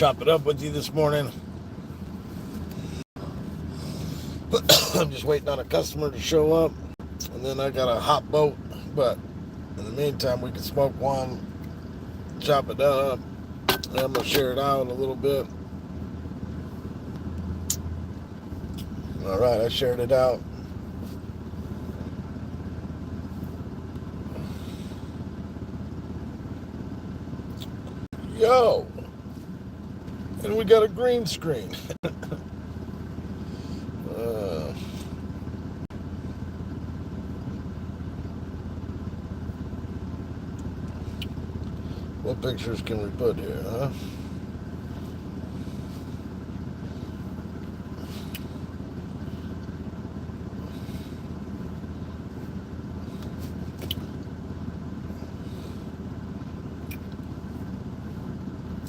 chop it up with you this morning. I'm just waiting on a customer to show up, and then I got a hot boat. But in the meantime, we can smoke one, chop it up, and I'm gonna share it out a little bit. All right, I shared it out. Yo, and we got a green screen. What pictures can we put here, huh?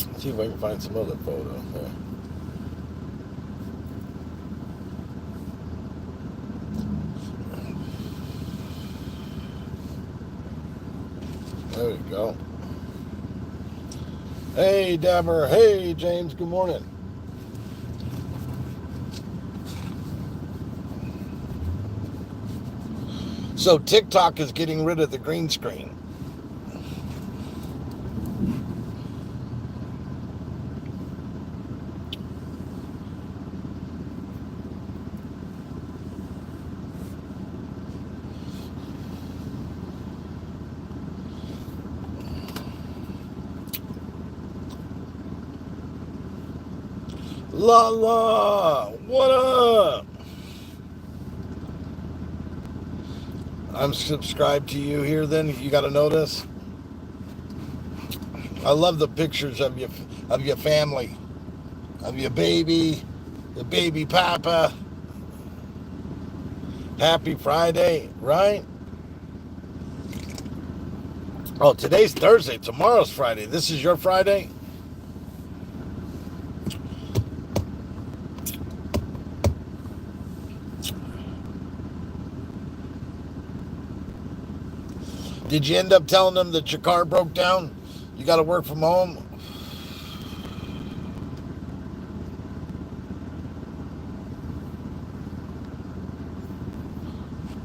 Let's see if I can find some other photo. There we go. Hey, Dabr. Hey, James. Good morning. So TikTok is getting rid of the green screen. La, what up? I'm subscribed to you here then. You got to notice. I love the pictures of your family, of your baby, the baby papa. Happy Friday, right? Oh, today's Thursday. Tomorrow's Friday. This is your Friday? Did you end up telling them that your car broke down? You got to work from home?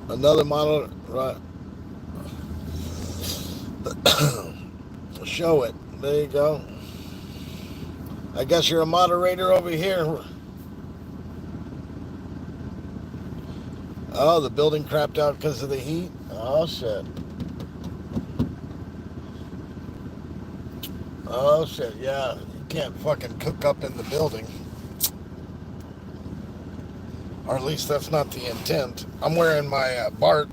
Another model, right? Show it. There you go. I guess you're a moderator over here. Oh, the building crapped out because of the heat? Oh, shit. Oh, shit, yeah. You can't fucking cook up in the building. Or at least that's not the intent. I'm wearing my Bart.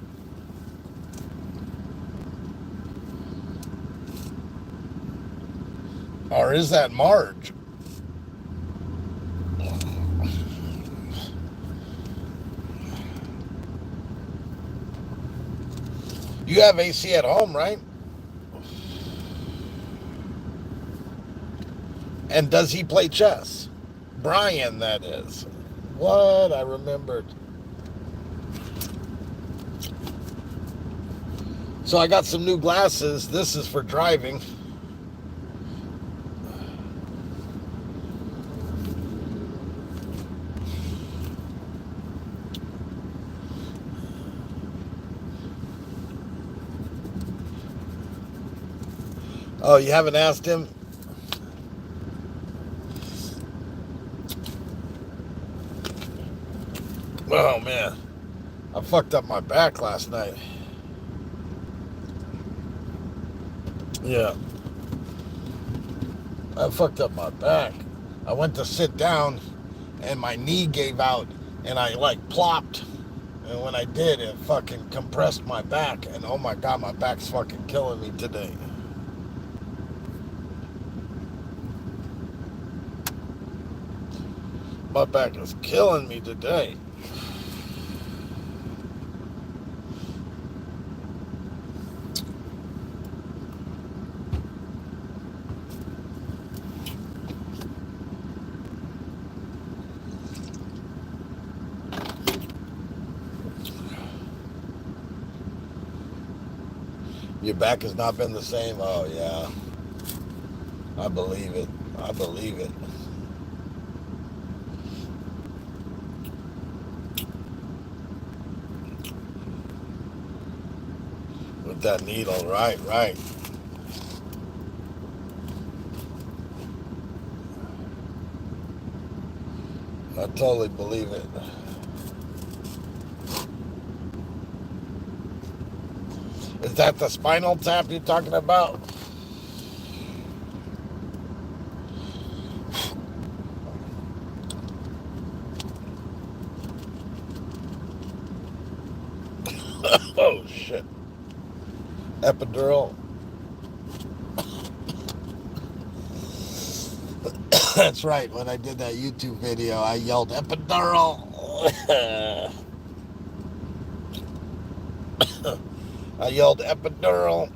Or is that Marge? You have AC at home, right? And does he play chess? Brian, that is. What? I remembered. So I got some new glasses. This is for driving. Oh, you haven't asked him? Oh, man. I fucked up my back last night. Yeah. I fucked up my back. I went to sit down, and my knee gave out, and I, plopped. And when I did, it fucking compressed my back. And, oh, my God, my back's fucking killing me today. My back is killing me today. Your back has not been the same? Oh, yeah. I believe it. I believe it. With that needle, right, right. I totally believe it. Is that the spinal tap you're talking about? Oh, shit. Epidural. That's right. When I did that YouTube video, I yelled epidural. I yelled epidural.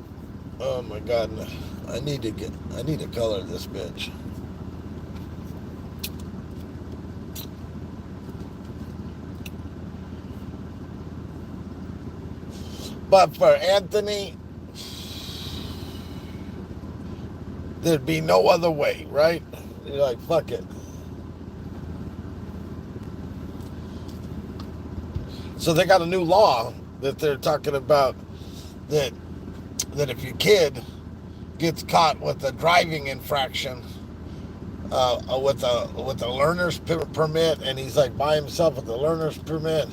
Oh my god. I need to color this bitch. But for Anthony, there'd be no other way, right? You're like, fuck it. So they got a new law that they're talking about that if your kid gets caught with a driving infraction, with a learner's permit, and he's like by himself with the learner's permit,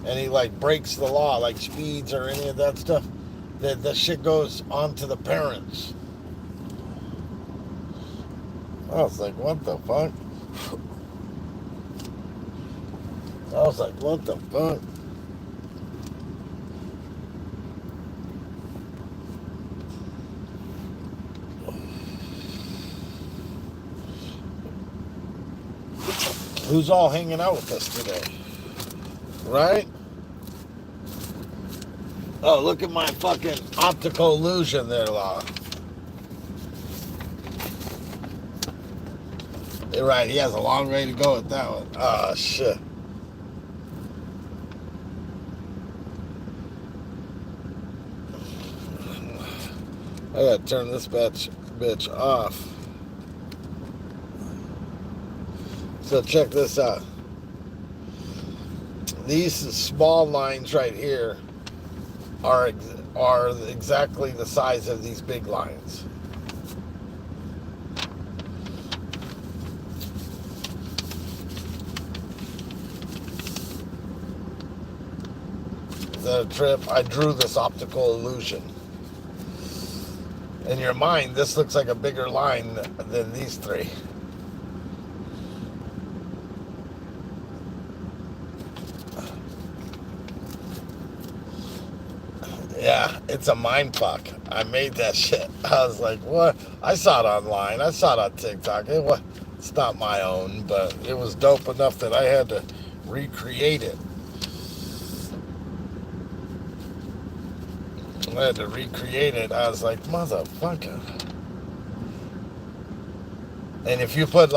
and he like breaks the law, like speeds or any of that stuff, that shit goes on to the parents. I was like, what the fuck? I was like, what the fuck? Who's all hanging out with us today? Right? Oh, look at my fucking optical illusion there, Law. You're right, he has a long way to go with that one. Oh, shit. I gotta turn this bitch off. So check this out. These small lines right here are exactly the size of these big lines. Is that a trip? I drew this optical illusion. In your mind, this looks like a bigger line than these three. Yeah, it's a mind fuck. I made that shit. I was like, what? I saw it online. I saw it on TikTok. It's not my own, but it was dope enough that I had to recreate it. I had to recreate it. I was like, motherfucker. And if you put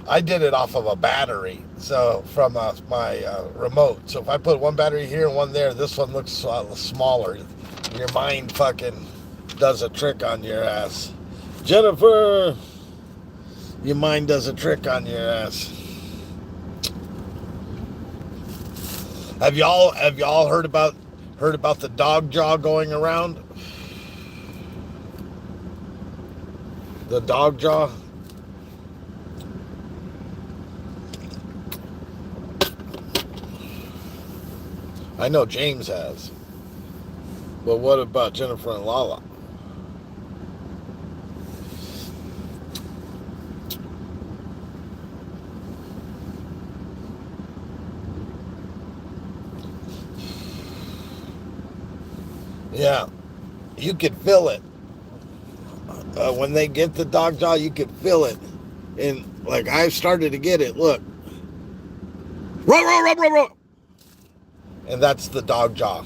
I did it off of a battery, so from my remote. So if I put one battery here and one there, this one looks smaller. Your mind fucking does a trick on your ass. Jennifer, your mind does a trick on your ass. Have y'all heard about the dog jaw going around? The dog jaw? I know James has. But what about Jennifer and Lala? Yeah, you could feel it. When they get the dog jaw, you could feel it. And like I've started to get it. Look. Row, row, row, row, row. And that's the dog jaw.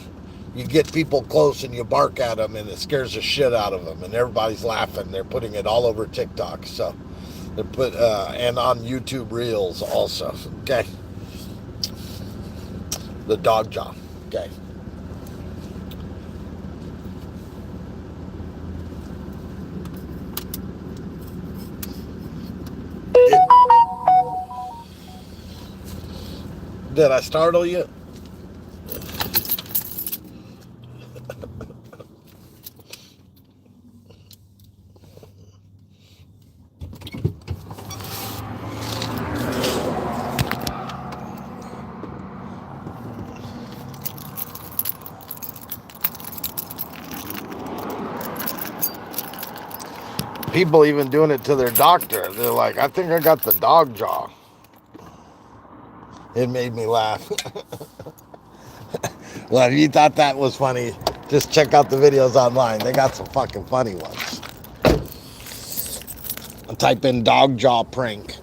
You get people close and you bark at them and it scares the shit out of them and everybody's laughing. They're putting it all over TikTok. So they're and on YouTube Reels also. Okay. The dog jaw. Okay. Did I startle you? People even doing it to their doctor. They're like, I think I got the dog jaw. It made me laugh. Well, if you thought that was funny, just check out the videos online. They got some fucking funny ones. Type in dog jaw prank.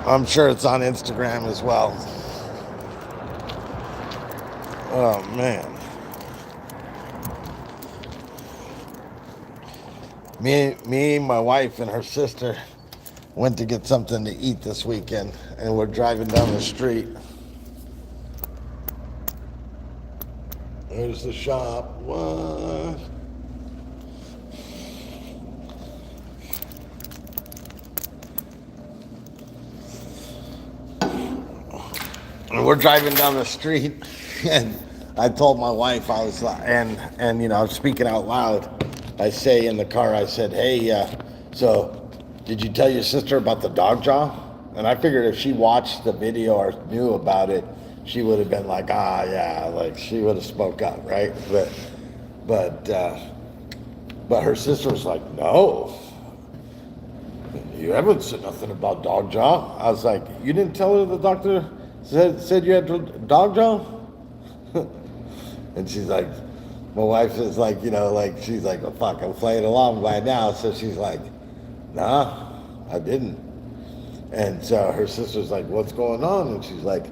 I'm sure it's on Instagram as well. Oh, man. Me, my wife, and her sister went to get something to eat this weekend, and we're driving down the street. There's the shop. What? And we're driving down the street, and I told my wife, I was like, and you know, I'm speaking out loud. I say in the car, I said, hey, so did you tell your sister about the dog jaw? And I figured if she watched the video or knew about it, she would have been like, yeah, like she would have spoke up, right? But her sister was like, no, you haven't said nothing about dog jaw. I was like, you didn't tell her the doctor said you had dog jaw? And she's like, my wife is like, you know, like, she's like, well, fuck, I'm playing along by now. So she's like, nah, I didn't. And so her sister's like, what's going on? And she's like,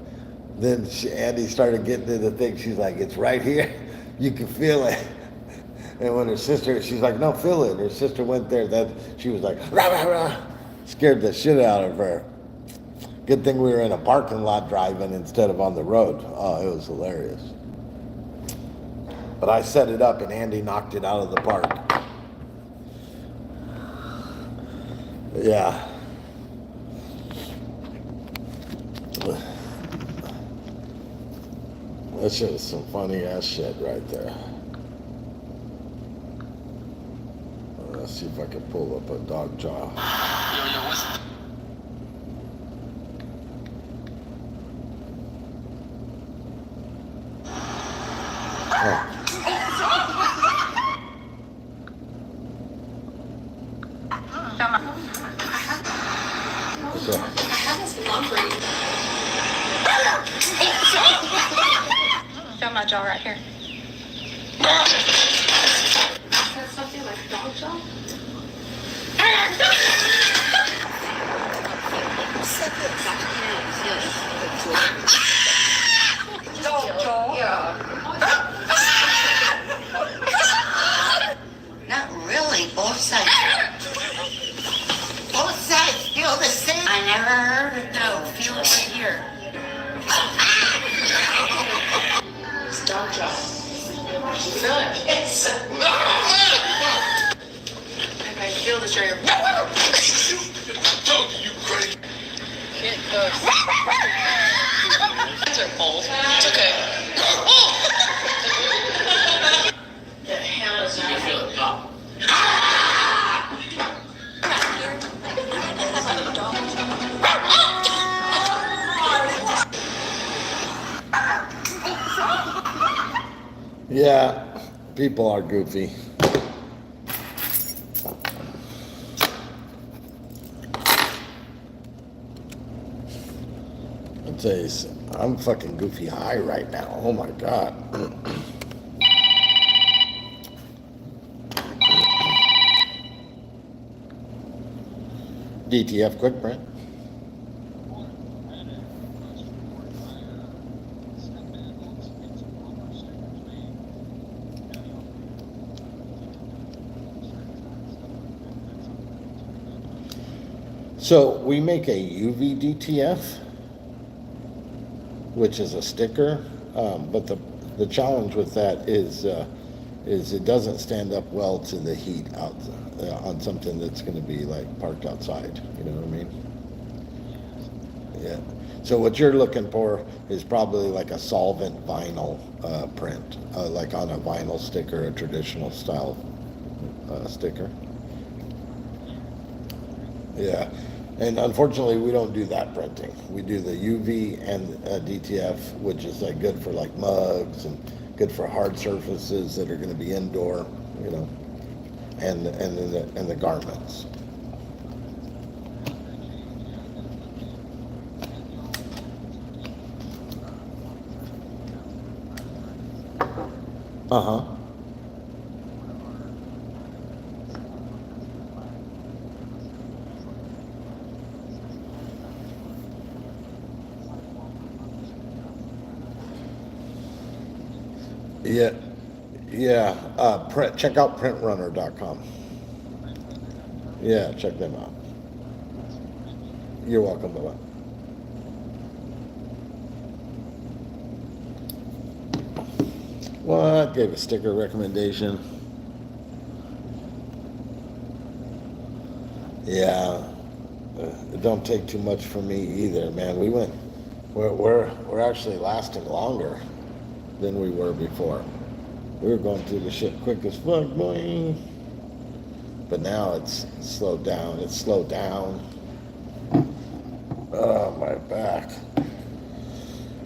then Andy started getting to the thing. She's like, it's right here. You can feel it. And when her sister, she's like, no, feel it. Her sister went there. That she was like, rah, rah, rah. Scared the shit out of her. Good thing we were in a parking lot driving instead of on the road. Oh, it was hilarious. But I set it up and Andy knocked it out of the park. Yeah. That shit is some funny ass shit right there. Let's see if I can pull up a dog jaw. Oh. Okay. Feel my jaw right here. Is that something like dog jaw? Dog jaw? Yeah. Not really, both sides. Both sides feel the same. I never heard it though. Feel it right here. It's dog jaw. Feel it. Yes. If I feel the trigger. You crazy. Get close. Hands are cold. It's okay. The hell is not feel it pop. Yeah, people are goofy. I'll tell you, I'm fucking goofy high right now. Oh my God. DTF quick print. So we make a UV DTF, which is a sticker, but the challenge with that is it doesn't stand up well to the heat out on something that's going to be like parked outside. You know what I mean? Yeah. So what you're looking for is probably like a solvent vinyl print, like on a vinyl sticker, a traditional style sticker. Yeah. And unfortunately, we don't do that printing. We do the UV and DTF, which is like good for like mugs and good for hard surfaces that are going to be indoor, you know, and the garments. Uh huh. Yeah. Yeah. Check out printrunner.com. Yeah, check them out. You're welcome. Bye bye. What? Gave a sticker recommendation. Yeah. It don't take too much from me either, man. We're actually lasting longer than we were before. We were going through the shit quick as fuck, boy. But now it's slowed down. It's slowed down. Oh, my back.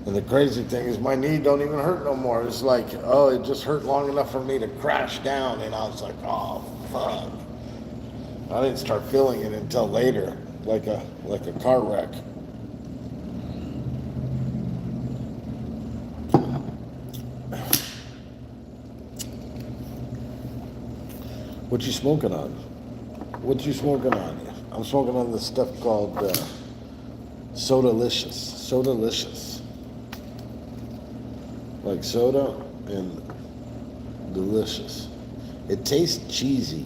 And the crazy thing is my knee don't even hurt no more. It's like, oh, it just hurt long enough for me to crash down. And I was like, oh, fuck. I didn't start feeling it until later, like a car wreck. What you smoking on? What you smoking on? I'm smoking on this stuff called Sodalicious. Sodalicious. Like soda and delicious. It tastes cheesy.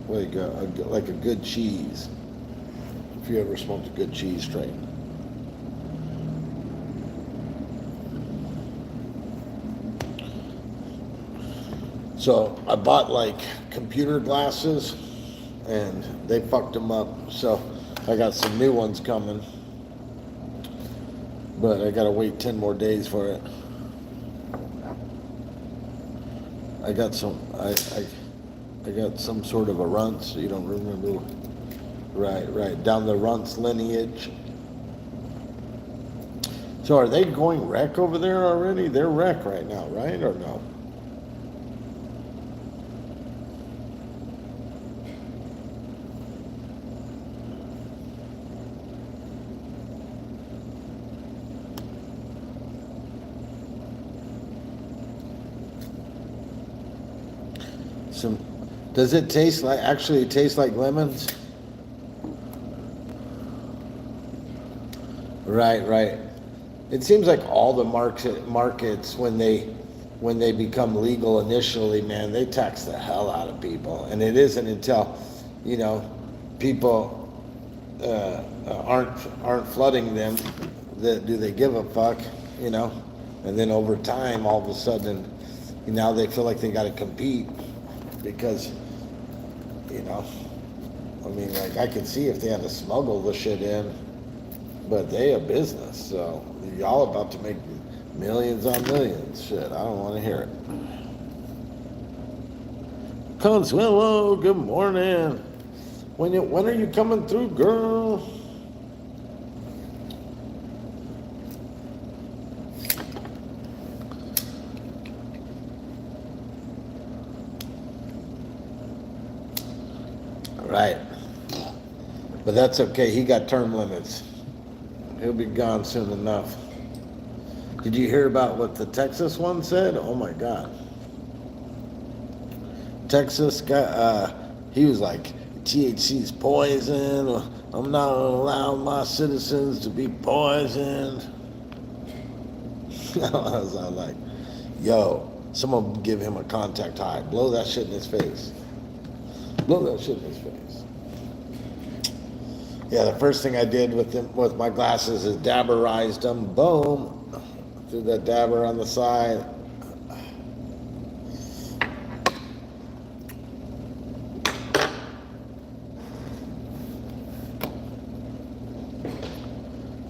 Like a good cheese. If you ever smoked a good cheese strain. So I bought like computer glasses and they fucked them up. So I got some new ones coming. But I gotta wait 10 more days for it. I got some sort of a runts. You don't remember? Right. Down the runts lineage. So are they going wreck over there already? They're wreck right now, right? Or no? Does it actually taste like lemons? Right. It seems like all the markets when they become legal initially, man, they tax the hell out of people. And it isn't until, people aren't flooding them that do they give a fuck, And then over time, all of a sudden, now they feel like they got to compete because, like I could see if they had to smuggle the shit in, but they a business, so y'all about to make millions on millions. Shit, I don't want to hear it. Consuelo, good morning. When are you coming through, girl? Right. But that's okay. He got term limits. He'll be gone soon enough. Did you hear about what the Texas one said? Oh my God. Texas guy, he was like, THC's poison. I'm not allowing my citizens to be poisoned. I was like, yo, someone give him a contact high. Blow that shit in his face. Blow that shit in his face. Yeah, the first thing I did with my glasses is dabberized them. Boom. Threw that dabber on the side.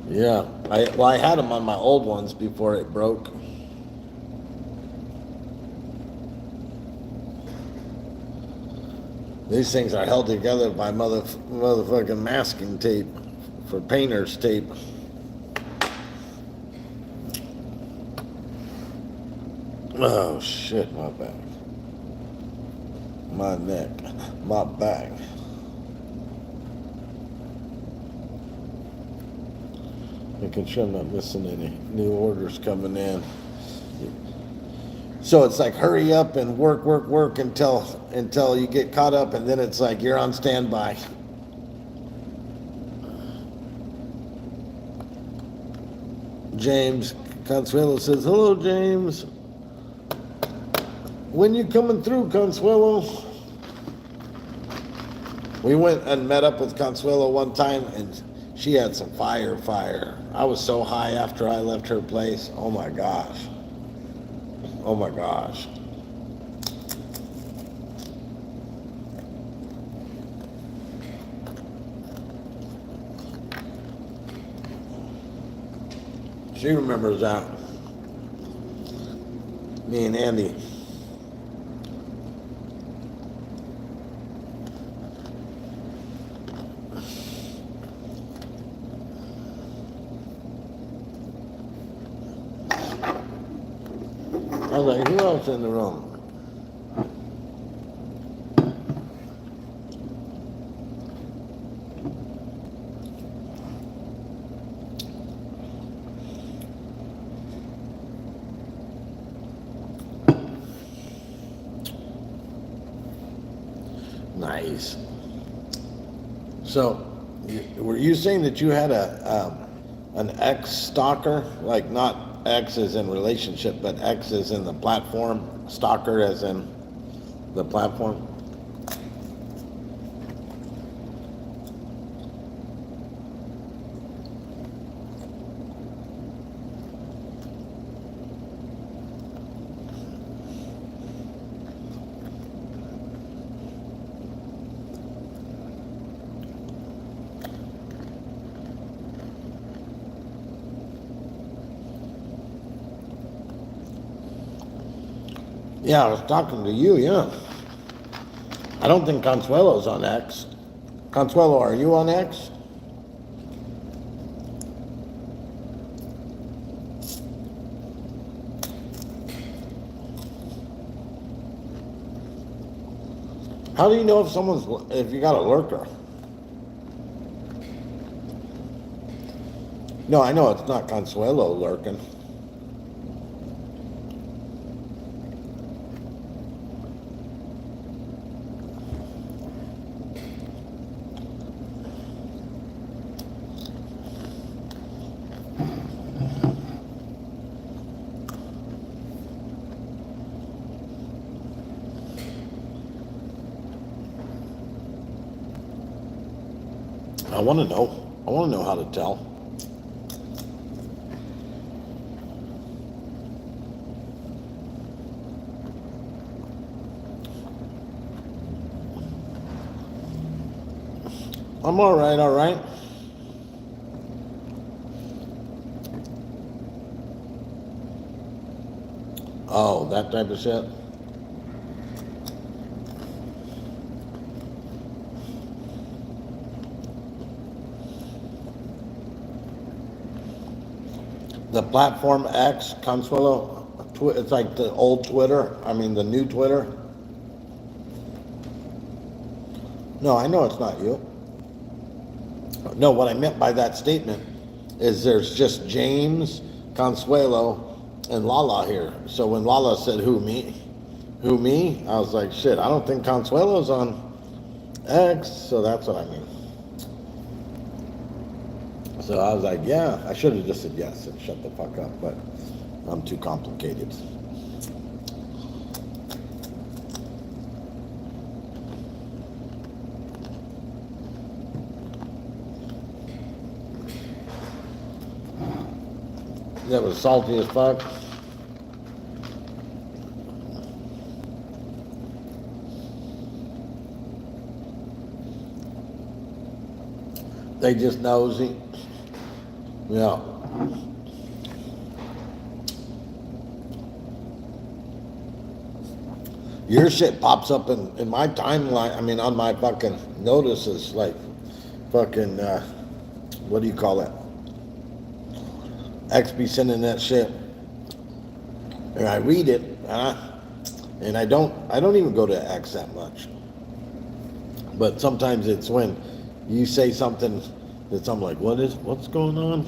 Yeah, I had them on my old ones before it broke. These things are held together by motherfucking masking tape for painter's tape. Oh shit, my back. My neck. My back. Making sure I'm not missing any new orders coming in. So it's like hurry up and work until you get caught up, and then it's like you're on standby. James Consuelo says, hello, James. When you coming through, Consuelo? We went and met up with Consuelo one time, and she had some fire. I was so high after I left her place. Oh my gosh. Oh my gosh. She remembers that. Me and Andy. I was like, who else in the room? Nice. So, were you saying that you had an ex stalker, like not X as in relationship, but X as in the platform, stalker as in the platform? Yeah, I was talking to you, yeah. I don't think Consuelo's on X. Consuelo, are you on X? How do you know if you got a lurker? No, I know it's not Consuelo lurking. I want to know. I want to know how to tell. I'm all right, all right. Oh, that type of shit. The platform X, Consuelo, it's like the old Twitter. I mean, the new Twitter. No, I know it's not you. No, what I meant by that statement is there's just James, Consuelo, and Lala here. So when Lala said, who, me? Who, me? I was like, shit, I don't think Consuelo's on X, so that's what I mean. So I was like, yeah, I should have just said yes and shut the fuck up, but I'm too complicated. That was salty as fuck. They just nosy. Yeah. Your shit pops up in my timeline. I mean, on my fucking notices, like fucking, what do you call it? X be sending that shit, and I read it, and I don't even go to X that much. But sometimes it's when you say something that I'm like, what's going on?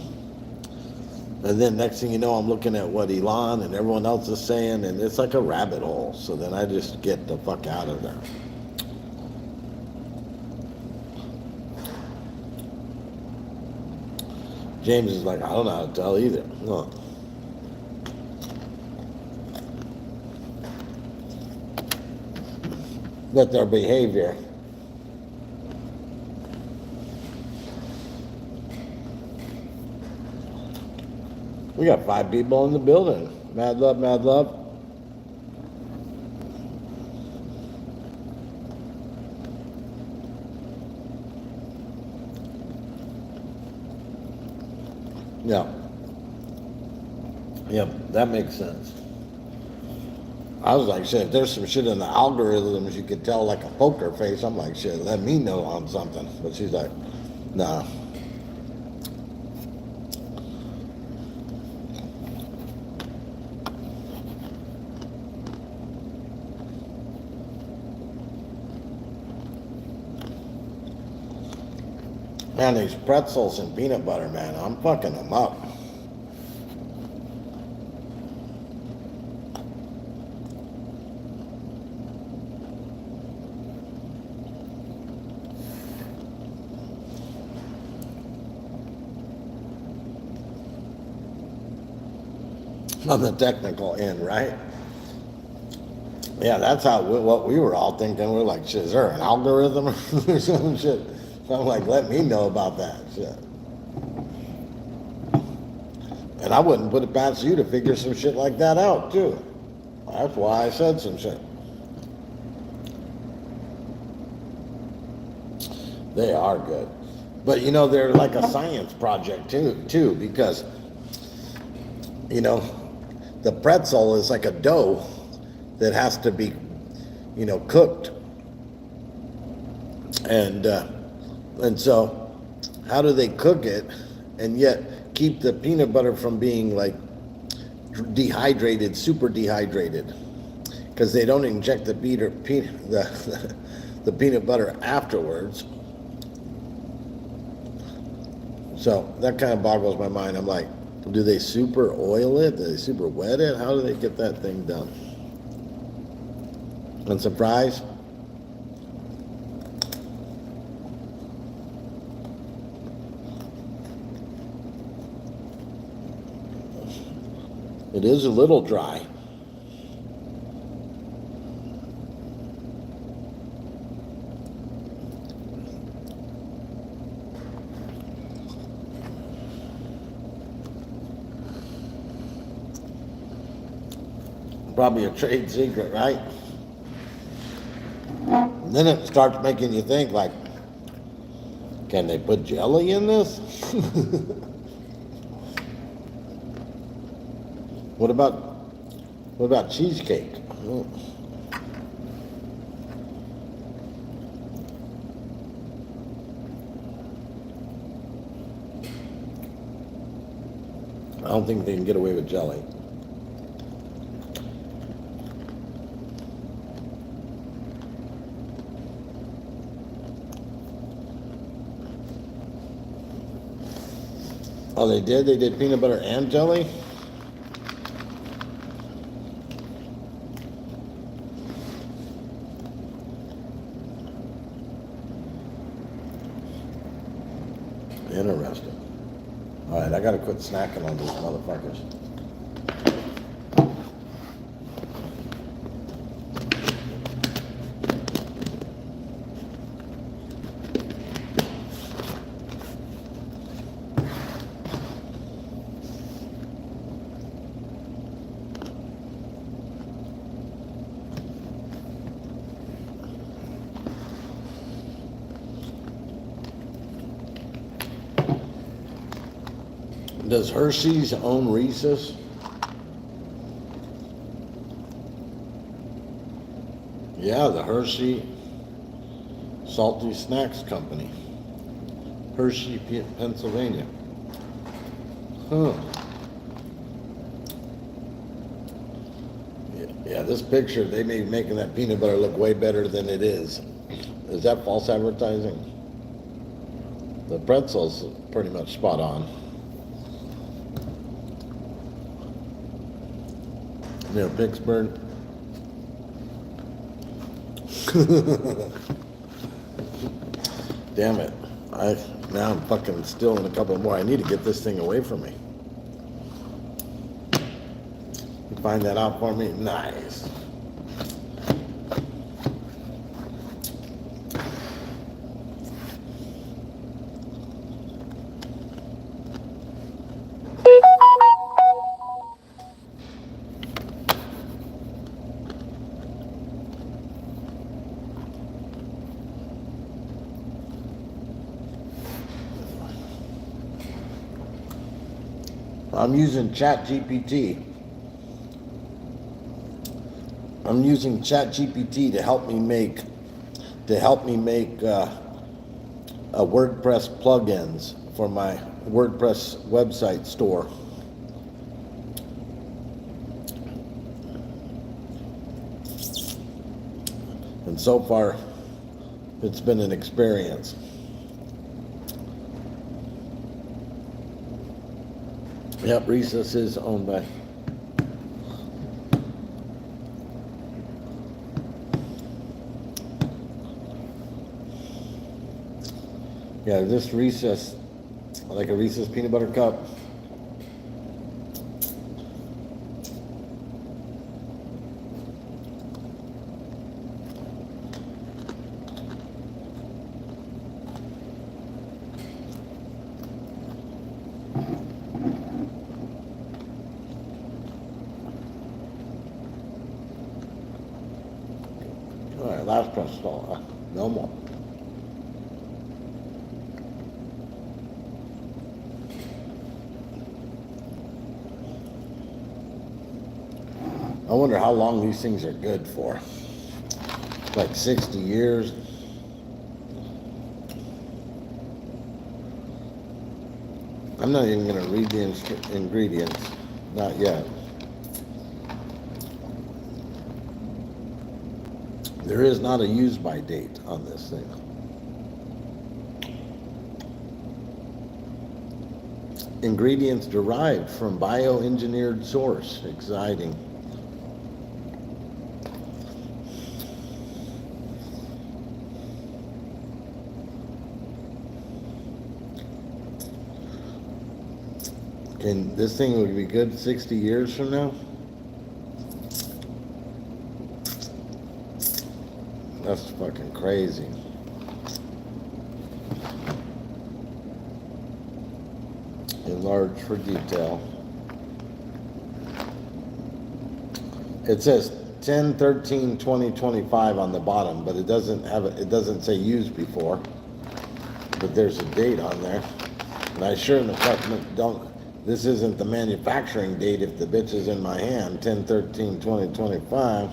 And then next thing you know, I'm looking at what Elon and everyone else is saying, and it's like a rabbit hole. So then I just get the fuck out of there. James is like, I don't know how to tell either. No. But their behavior. We got 5 people in the building. Mad love, mad love. Yeah. Yep, that makes sense. I was like, shit, if there's some shit in the algorithms you could tell like a poker face, I'm like, shit, let me know on something. But she's like, nah. Man, these pretzels and peanut butter, man, I'm fucking them up. On the technical end, right? Yeah, that's what we were all thinking. We're like, shit, is there an algorithm or some shit? So I'm like, let me know about that shit. And I wouldn't put it past you to figure some shit like that out, too. That's why I said some shit. They are good. But, you know, they're like a science project, too, because, you know, the pretzel is like a dough that has to be, you know, cooked. And so how do they cook it and yet keep the peanut butter from being like dehydrated, super dehydrated? Because they don't inject the peanut butter afterwards. So that kind of boggles my mind. I'm like, do they super oil it? Do they super wet it? How do they get that thing done? And surprise, it is a little dry. Probably a trade secret, right? And then it starts making you think, like, can they put jelly in this? What about cheesecake? I don't think they can get away with jelly. Oh, they did? They did peanut butter and jelly? Interesting. All right, I gotta quit snacking on these motherfuckers. Does Hershey's own Reese's? Yeah, the Hershey Salty Snacks Company. Hershey, Pennsylvania. Huh. Yeah, this picture, they may be making that peanut butter look way better than it is. Is that false advertising? The pretzel's pretty much spot on. Near Pittsburgh. Damn it. Now I'm fucking still in a couple more. I need to get this thing away from me. You find that out for me? Nice. I'm using ChatGPT. I'm using ChatGPT to help me make a WordPress plugins for my WordPress website store. And so far, it's been an experience. Yep, Reese's is owned by. Yeah, this Reese's, like a Reese's peanut butter cup. All right, last press stall. No more. I wonder how long these things are good for. Like 60 years. I'm not even going to read the ingredients. Not yet. There is not a use-by date on this thing. Ingredients derived from bioengineered source. Exciting. And this thing would be good 60 years from now? That's fucking crazy. Enlarge for detail. It says 10/13/2025 on the bottom, but it doesn't say used before. But there's a date on there. And I sure in the fuck don't. This isn't the manufacturing date if the bitch is in my hand. 10/13/2025.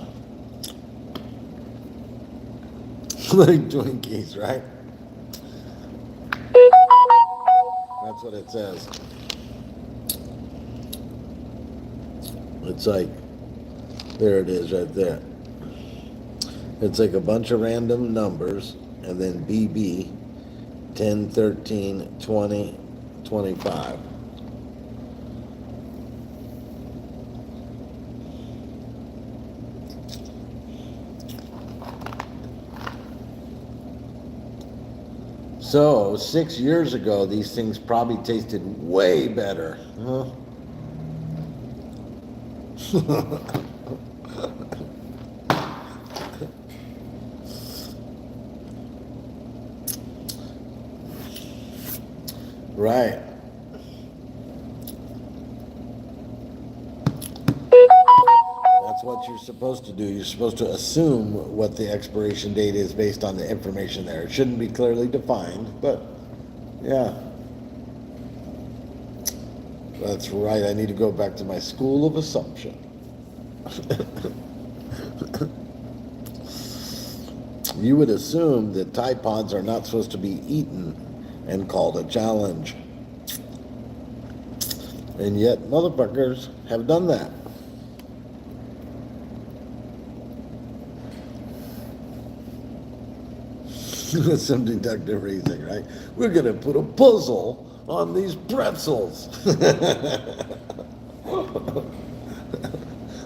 Like Twinkies, right? That's what it says. It's like, there it is right there. It's like a bunch of random numbers and then BB 10/13/2025. So 6 years ago, these things probably tasted way better, huh? Right. That's what you're supposed to do. You're supposed to assume what the expiration date is based on the information there. It shouldn't be clearly defined, but yeah. That's right. I need to go back to my school of assumption. You would assume that Tide Pods are not supposed to be eaten and called a challenge. And yet, motherfuckers have done that. Some deductive reasoning, right? We're going to put a puzzle on these pretzels.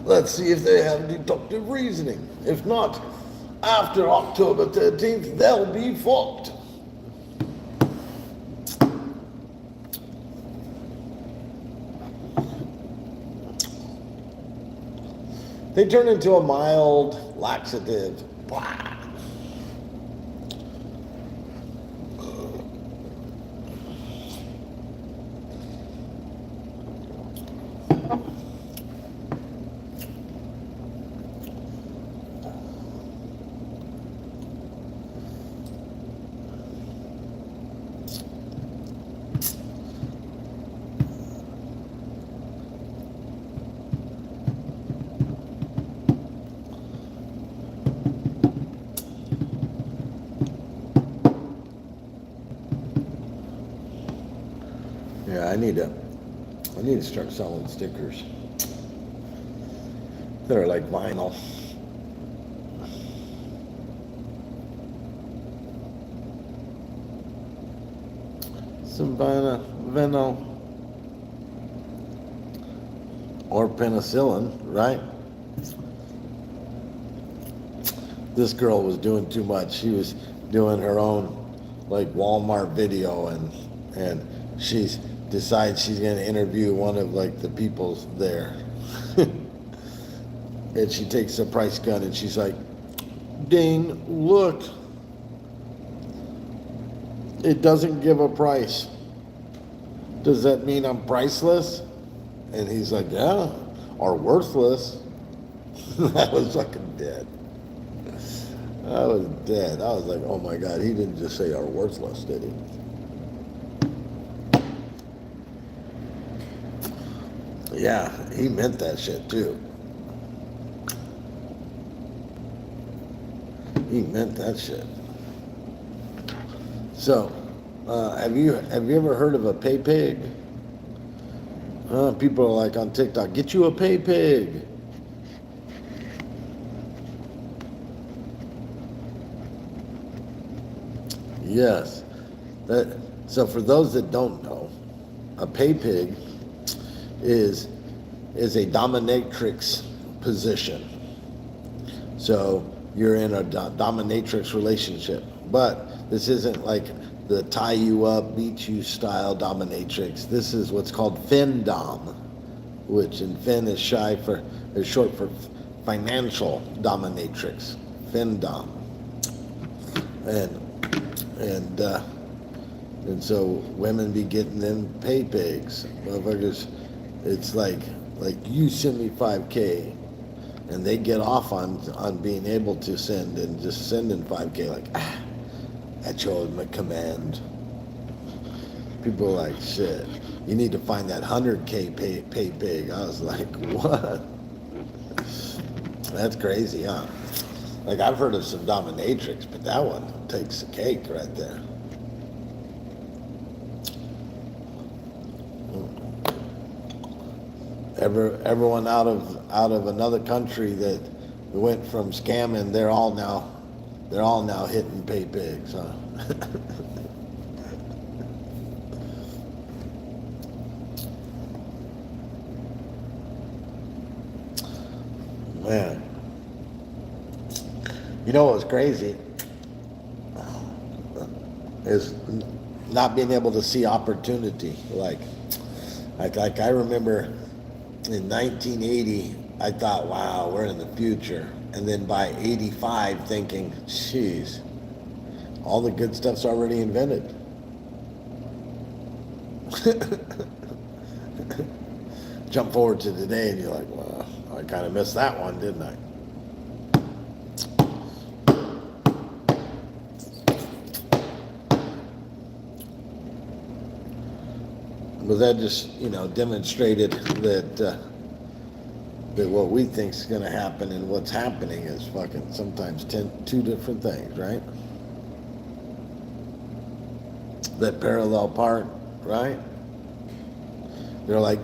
Let's see if they have deductive reasoning. If not, after October 13th, they'll be fucked. They turn into a mild laxative. Blah. Yeah, I need to start selling stickers that are like vinyl. Some vinyl or penicillin, right? This girl was doing too much. She was doing her own like Walmart video, and she's decides she's going to interview one of like the people there. And she takes a price gun and she's like, ding, look, it doesn't give a price. Does that mean I'm priceless? And he's like, yeah, or worthless. I was fucking dead. I was dead. I was like, oh my God, he didn't just say or worthless, did he? Yeah, he meant that shit too. He meant that shit. So, have you ever heard of a pay pig? People are like on TikTok, get you a pay pig. Yes. So for those that don't know, a pay pig is a dominatrix position. So you're in a dominatrix relationship, but this isn't like the tie you up, beat you style dominatrix. This is what's called FinDom, which in Fin is short for financial dominatrix. FinDom, and so women be getting them pay pigs, motherfuckers. It's like you send me 5K, and they get off on being able to send and just sending 5K like at your command. People are like, shit, you need to find that 100K pay pig. I was like, what? That's crazy, huh? Like I've heard of some dominatrix, but that one takes the cake right there. Everyone out of another country that went from scamming, they're all now hitting pay pigs, huh? Man, you know what was crazy is not being able to see opportunity. Like I remember. In 1980, I thought, wow, we're in the future. And then by 85, thinking, geez, all the good stuff's already invented. Jump forward to today and you're like, well, I kind of missed that one, didn't I? But that just, demonstrated that that what we think is going to happen and what's happening is fucking sometimes two different things, right? That parallel part, right? They're like,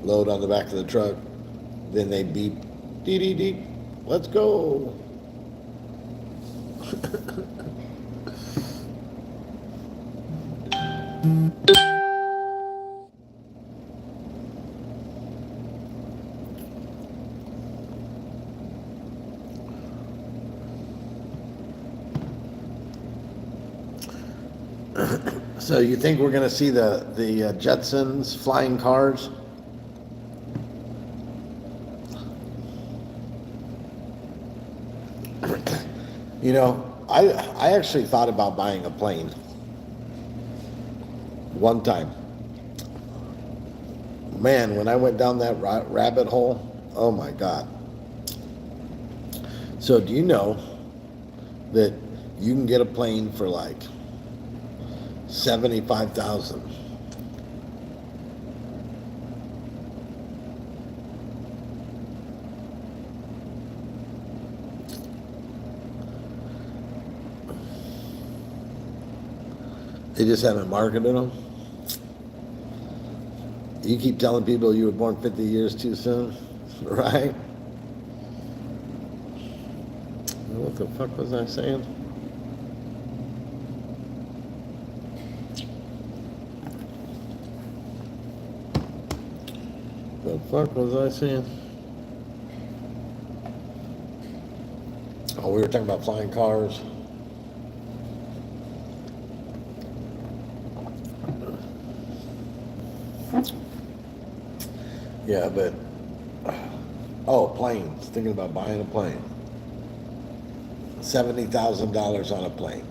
load on the back of the truck, then they beep, dee dee dee, let's go. So you think we're going to see the Jetsons flying cars? I actually thought about buying a plane one time. Man, when I went down that rabbit hole, oh my God. So do you know that you can get a plane for like 75,000? They just haven't marketed them. You keep telling people you were born 50 years too soon, right? What the fuck was I saying? The fuck was I saying? Oh, we were talking about flying cars. Yeah, but planes. Thinking about buying a plane. $70,000 on a plane.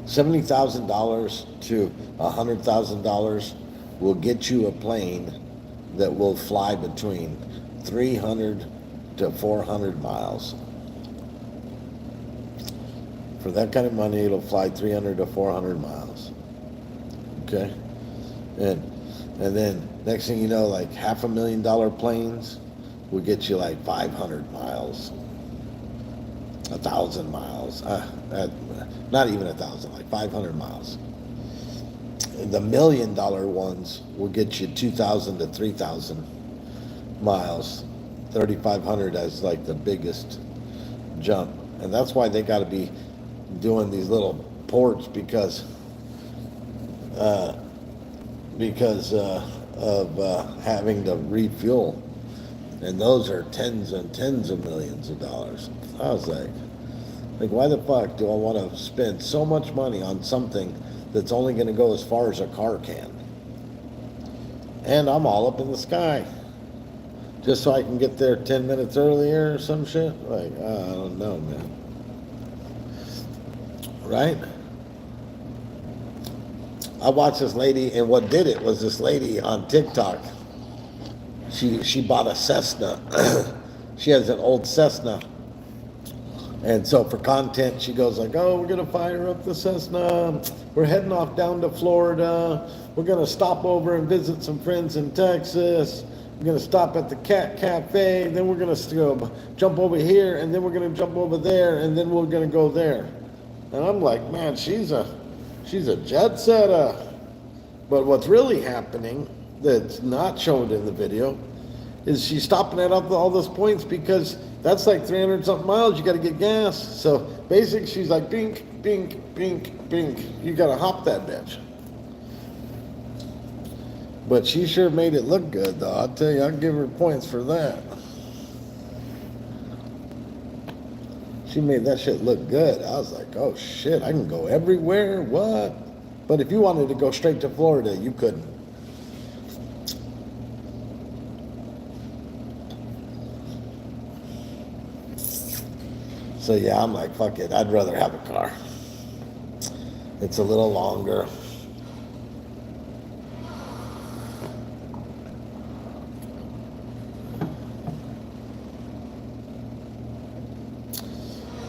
$70,000 to $100,000 will get you a plane that will fly between 300 to 400 miles. For that kind of money, it'll fly 300 to 400 miles. Okay? And then next thing you know, like $500,000 planes will get you like 500 miles, 1,000 miles, not even 1,000, like 500 miles. The $1 million ones will get you 2,000 to 3,000 miles. 3,500 as like the biggest jump. And that's why they got to be doing these little ports because of having to refuel, and those are tens and tens of millions of dollars. I was like, why the fuck do I want to spend so much money on something that's only going to go as far as a car can? And I'm all up in the sky just so I can get there 10 minutes earlier or some shit. Like, I don't know, man. Right? I watched this lady, and what did it was this lady on TikTok. She bought a Cessna. She has an old Cessna. And so for content, she goes like, oh, we're going to fire up the Cessna. We're heading off down to Florida. We're going to stop over and visit some friends in Texas. We're going to stop at the Cat Cafe. Then we're going to go jump over here, and then we're going to jump over there, and then we're going to go there. And I'm like, man, she's a jet setter. But what's really happening that's not shown in the video is she's stopping at all those points because that's like 300 something miles. You got to get gas. So basically she's like, bink, bink, bink, bink. You got to hop that bitch. But she sure made it look good, though. I'll tell you, I'll give her points for that. She made that shit look good. I was like, oh shit, I can go everywhere, what? But if you wanted to go straight to Florida, you couldn't. So yeah, I'm like, fuck it, I'd rather have a car. It's a little longer.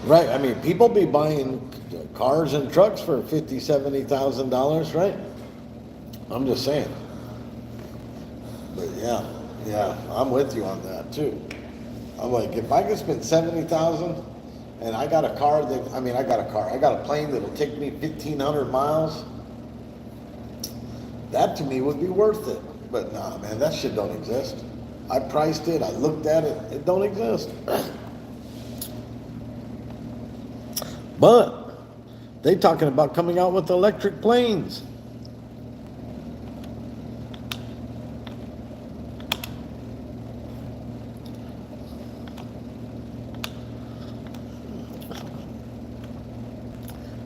Right. I mean, people be buying cars and trucks for $50,000, $70,000, right? I'm just saying. But yeah, yeah, I'm with you on that too. I'm like, if I could spend 70,000, and I got a car that, I mean, I got a plane that'll take me 1,500 miles. That to me would be worth it. But nah, man, that shit don't exist. I priced it. I looked at it. It don't exist. But they talking about coming out with electric planes.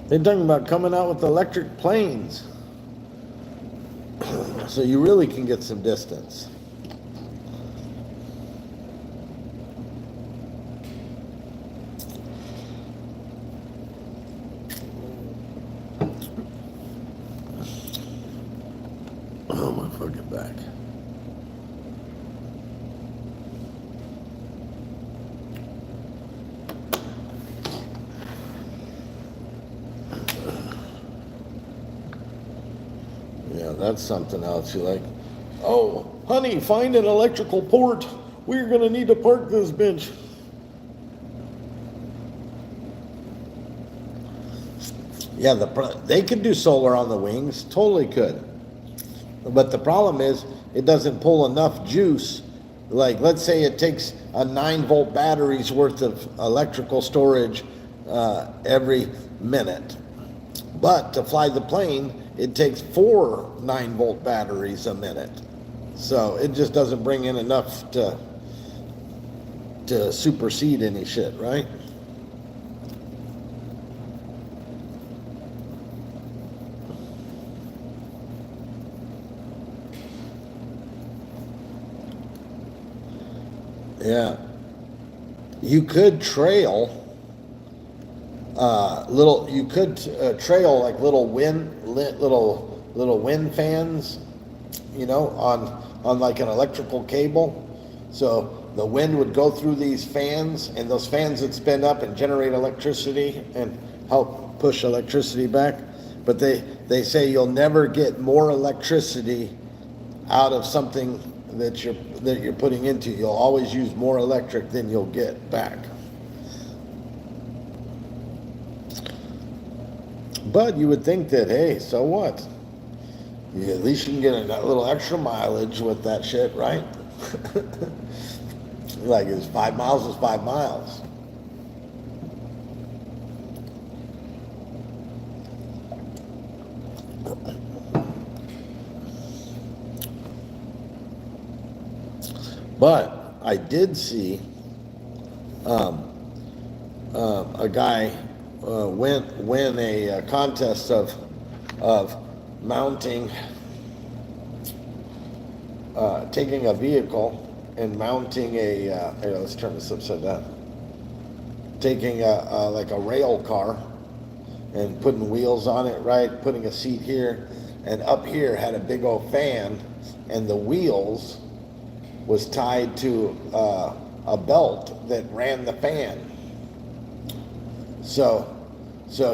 They're talking about coming out with electric planes. So you really can get some distance. Oh, my fucking back. Yeah, that's something else. You're like, oh, honey, find an electrical port. We're going to need to park this bitch. Yeah, they could do solar on the wings. Totally could. But the problem is, it doesn't pull enough juice. Like, let's say it takes a 9-volt battery's worth of electrical storage every minute. But to fly the plane, it takes 4 9-volt batteries a minute. So it just doesn't bring in enough to supersede any shit, right? Yeah. You could trail trail like little wind fans, you know, on like an electrical cable. So the wind would go through these fans, and those fans would spin up and generate electricity and help push electricity back. But they say you'll never get more electricity out of something that you're putting into. You'll always use more electric than you'll get back. But you would think that, hey, so what? At least you can get a little extra mileage with that shit, right? Like, it's 5 miles is 5 miles. But I did see a guy win a contest of mounting, taking a vehicle and mounting here, let's turn this upside down. Taking like a rail car and putting wheels on it, right? Putting a seat here, and up here had a big old fan, and the wheels was tied to a belt that ran the fan. So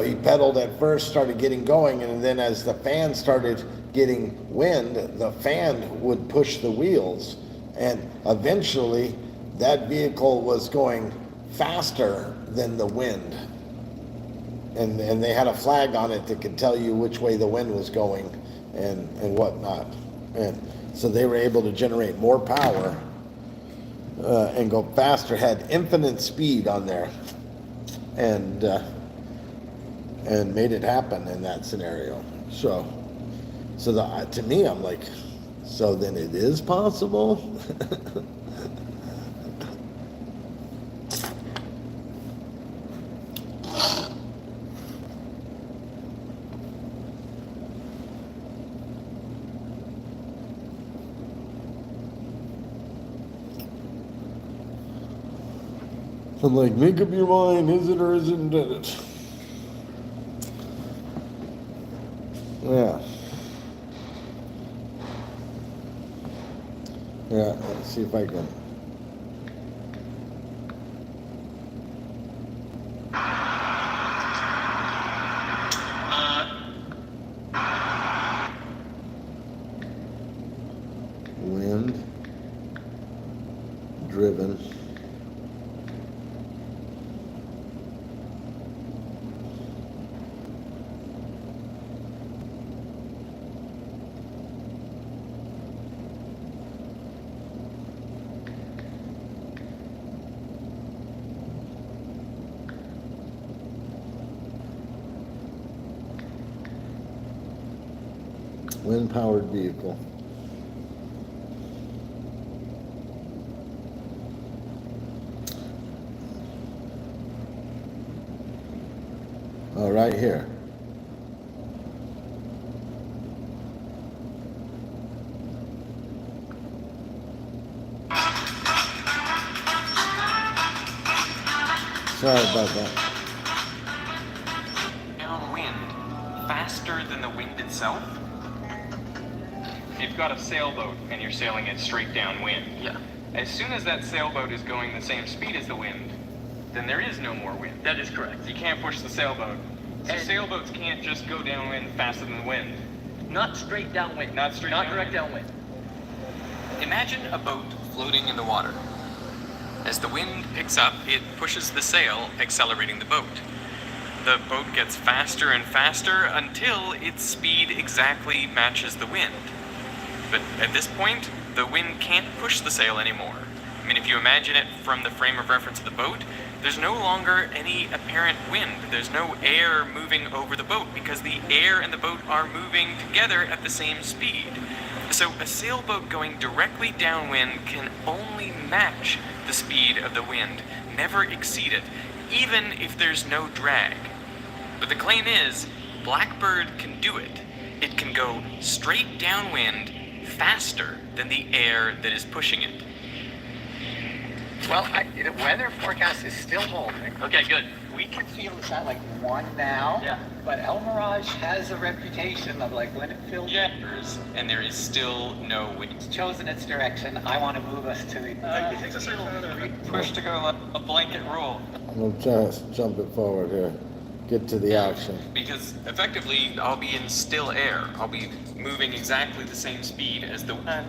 he pedaled at first, started getting going, and then as the fan started getting wind, the fan would push the wheels, and eventually that vehicle was going faster than the wind. And they had a flag on it that could tell you which way the wind was going and whatnot. And so they were able to generate more power and go faster, had infinite speed on there, and made it happen in that scenario. So to me, I'm like, so then it is possible? I'm like, make up your mind, is it or isn't it? Yeah. Yeah, let's see if I can. wind-powered vehicle. Oh, right here. Sorry about that. Downwind, faster than the wind itself? You've got a sailboat and you're sailing it straight downwind. Yeah, As soon as that sailboat is going the same speed as the wind, then there is no more wind. that is correct. You can't push the sailboat. So And- sailboats can't just go downwind faster than the wind. Not straight downwind. Not straight Not downwind. direct downwind. Imagine a boat floating in the water. As the wind picks up, it pushes the sail, accelerating the boat. The boat gets faster and faster until its speed exactly matches the wind. But at this point, the wind can't push the sail anymore. I mean, if you imagine it from the frame of reference of the boat, there's no longer any apparent wind. There's no air moving over the boat because the air and the boat are moving together at the same speed. So a sailboat going directly downwind can only match the speed of the wind, never exceed it, even if there's no drag. But the claim is, Blackbird can do it. It can go straight downwind faster than the air that is pushing it. Well, the weather forecast is still holding. Okay, good. We can feel it's at like 1 now. Yeah. But El Mirage has a reputation of like when it feels And there is still no wind. it's chosen its direction. I want to move us to the. Push to go a blanket rule. We'll just jump it forward here. Get to the action. Because effectively, I'll be in still air. I'll be moving exactly the same speed as the wind.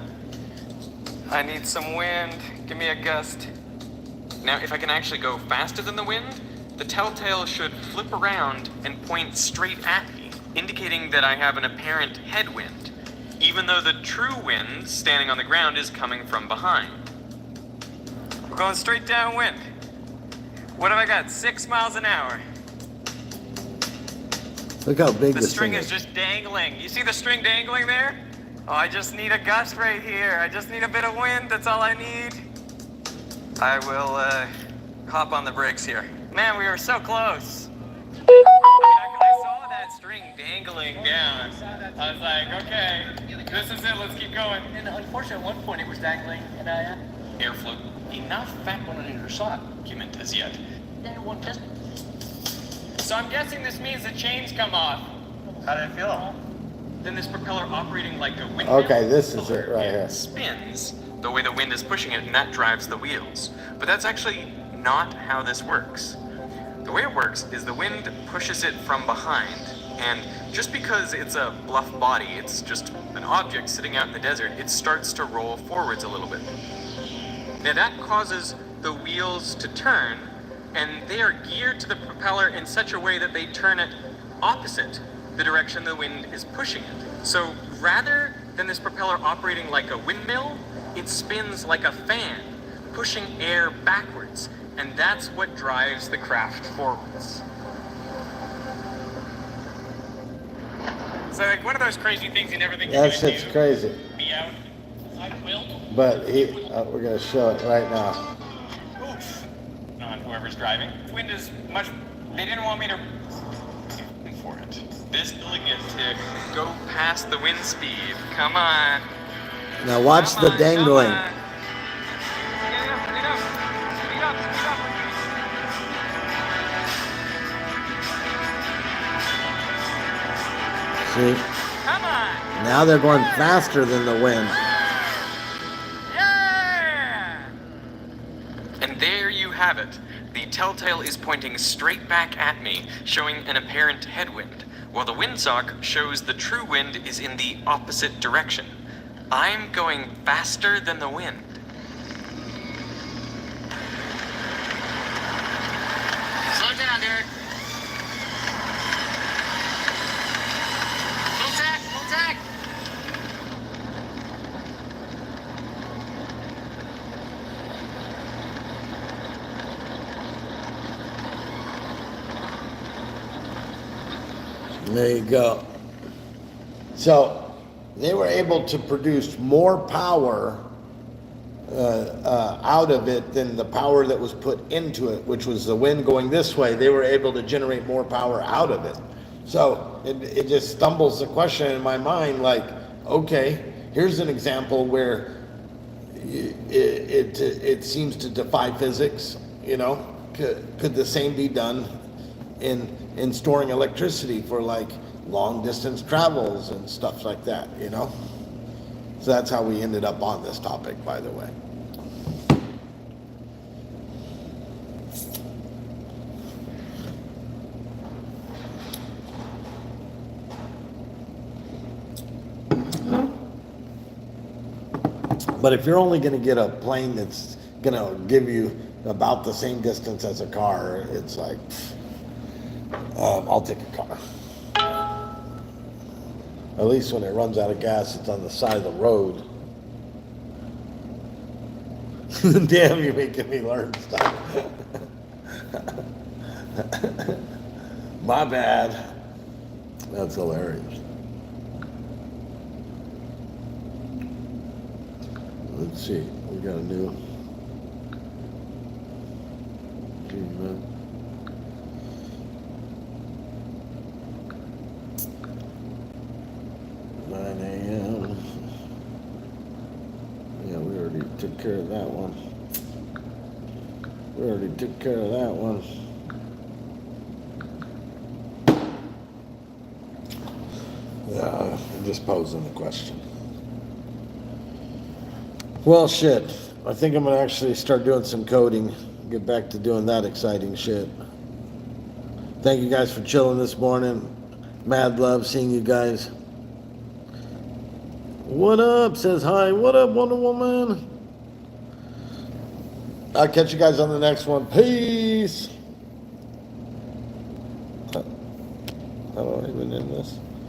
I need some wind. Give me a gust. Now, if I can actually go faster than the wind, the telltale should flip around and point straight at me, indicating that I have an apparent headwind, even though the true wind standing on the ground is coming from behind. We're going straight downwind. What have I got? 6 miles an hour. Look how big The this string thing is just dangling. You see the string dangling there? Oh, I just need a gust right here. I just need a bit of wind. That's all I need. I will hop on the brakes here. Man, we were so close. I saw that string dangling down. I was like, okay, this is it. Let's keep going. And unfortunately, at one point it was dangling, and I. Airflow. Enough fact one in your document as yet. So I'm guessing this means the chains come off. How did it feel? Then this propeller operating like a windmill. Okay, this is it right here. Spins the way the wind is pushing it, and that drives the wheels. But that's actually not how this works. The way it works is the wind pushes it from behind, and just because it's a bluff body, it's just an object sitting out in the desert, it starts to roll forwards a little bit. Now that causes the wheels to turn, and they are geared to the propeller in such a way that they turn it opposite the direction the wind is pushing it. So rather than this propeller operating like a windmill, it spins like a fan, pushing air backwards, and that's what drives the craft forwards. So like one of those crazy things you never think you're That gonna shit's do. crazy. Be out. I will. But we're gonna show it right now. Oof. On whoever's driving. Wind is much. They didn't want me to for it. This building is to go past the wind speed. Come on. Now watch the dangling. Speed up, speed up, speed up, speed up. See? Come on. Now they're going faster than the wind. Yeah! And there you have it. The telltale is pointing straight back at me, showing an apparent headwind, while the windsock shows the true wind is in the opposite direction. I'm going faster than the wind. Slow down, Derek. Full tack, full tack. There you go. So they were able to produce more power out of it than the power that was put into it, which was the wind going this way. They were able to generate more power out of it. So it just stumbles the question in my mind, like, okay, here's an example where it seems to defy physics. You know, could the same be done in storing electricity for like long distance travels and stuff like that? You know, so that's how we ended up on this topic, by the way. But if you're only going to get a plane that's going to give you about the same distance as a car, it's like, I'll take a car. At least when it runs out of gas, it's on the side of the road. Damn, you're making me learn stuff. My bad. That's hilarious. Let's see, we got a new. Yeah, we already took care of that one. Yeah, I'm just posing the question. Well, shit. I think I'm gonna actually start doing some coding. Get back to doing that exciting shit. Thank you guys for chilling this morning. Mad love seeing you guys. What up? Says hi. What up, Wonder Woman? I'll catch you guys on the next one. Peace.